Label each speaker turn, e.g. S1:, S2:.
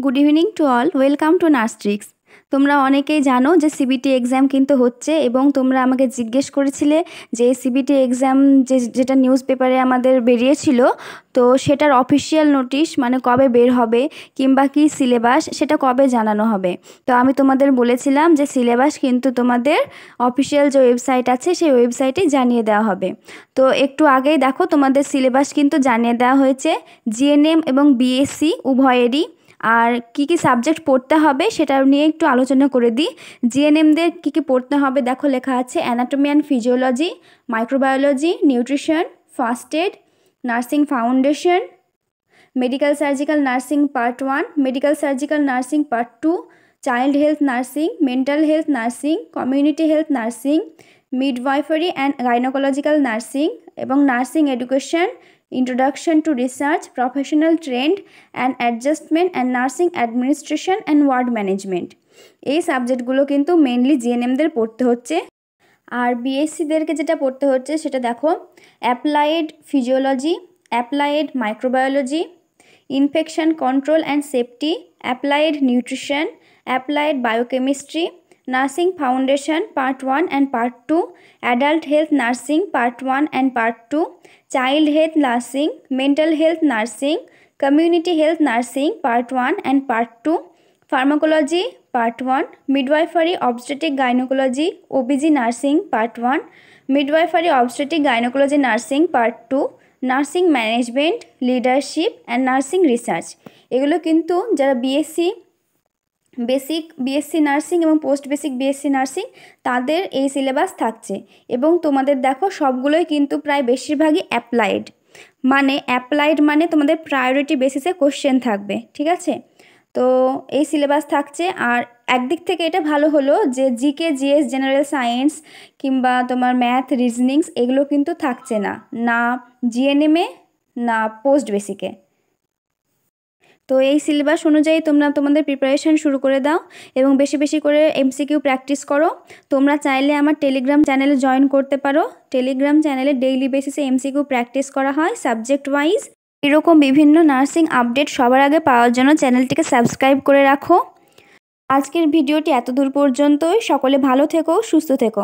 S1: Good evening to all, welcome to nurse tricks. তোমরা অনেকেই জানো যে সিবিটি এক্সাম কিন্তু হচ্ছে এবং তোমরা আমাকে জিজ্ঞেস করেছিলে যে সিবিটি এক্সাম যেটা নিউজ পেপারে আমাদের বেরিয়েছিল, তো সেটার অফিসিয়াল নোটিশ মানে কবে বের হবে কিংবা কি সিলেবাস সেটা কবে জানানো হবে। তো আমি তোমাদের বলেছিলাম যে সিলেবাস কিন্তু তোমাদের অফিসিয়াল যে ওয়েবসাইট আছে সেই ওয়েবসাইটে জানিয়ে দেওয়া হবে। তো একটু আগেই দেখো তোমাদের সিলেবাস কিন্তু জানিয়ে দেওয়া হয়েছে, জিএনএম এবং বিএসসি উভয়েরই। আর কি কি সাবজেক্ট পড়তে হবে সেটা নিয়ে একটু আলোচনা করে দিই। জিএনএমদের কী কী পড়তে হবে দেখো, লেখা আছে anatomy and physiology, microbiology, nutrition, first aid, nursing foundation, medical surgical nursing part 1, medical surgical nursing part 2, child health nursing, mental health nursing, community health nursing, midwifery and gynaecological nursing এবং nursing education, Introduction to Research, Professional Trend and Adjustment and Nursing Administration and Ward Management। এই সাবজেক্টগুলো কিন্তু mainly জিএনএমদের পড়তে হচ্ছে। আর বিএসসিদেরকে যেটা পড়তে হচ্ছে সেটা দেখো, applied physiology, applied microbiology, infection control and safety, applied nutrition, applied biochemistry, nursing foundation part 1 and part 2, adult health nursing part 1 and part 2, child health nursing, mental health nursing, community health nursing part 1 and part 2, pharmacology part 1, midwifery obstetric gynaecology ওবিজি nursing part 1, midwifery obstetric gynaecology nursing part 2, nursing management, leadership and nursing research. এগুলো কিন্তু যারা BSc nursing এবং post basic BSc nursing তাদের এই syllabus থাকছে। এবং তোমাদের দেখো সবগুলোই কিন্তু প্রায় বেশিরভাগই অ্যাপ্লাইড, মানে তোমাদের প্রায়োরিটি বেসিসে কোশ্চেন থাকবে, ঠিক আছে। তো এই সিলেবাস থাকছে। আর একদিক থেকে এটা ভালো হলো যে জিকে, জিএস, জেনারেল সায়েন্স কিংবা তোমার ম্যাথ, রিজনিংস এগুলো কিন্তু থাকছে না জিএনএমে না পোস্ট বেসিকে। তো এই সিলেবাস অনুযায়ী তোমরা তোমাদের প্রিপারেশান শুরু করে দাও এবং বেশি বেশি করে এমসিকিউ প্র্যাকটিস করো। তোমরা চাইলে আমার টেলিগ্রাম চ্যানেলে জয়েন করতে পারো। টেলিগ্রাম চ্যানেলে ডেইলি বেসিসে এমসিকিউ প্র্যাকটিস করা হয় সাবজেক্ট ওয়াইজ। এরকম বিভিন্ন নার্সিং আপডেট সবার আগে পাওয়ার জন্য চ্যানেলটিকে সাবস্ক্রাইব করে রাখো। আজকের ভিডিওটি এত দূর পর্যন্তই। সকলে ভালো থেকো, সুস্থ থেকো।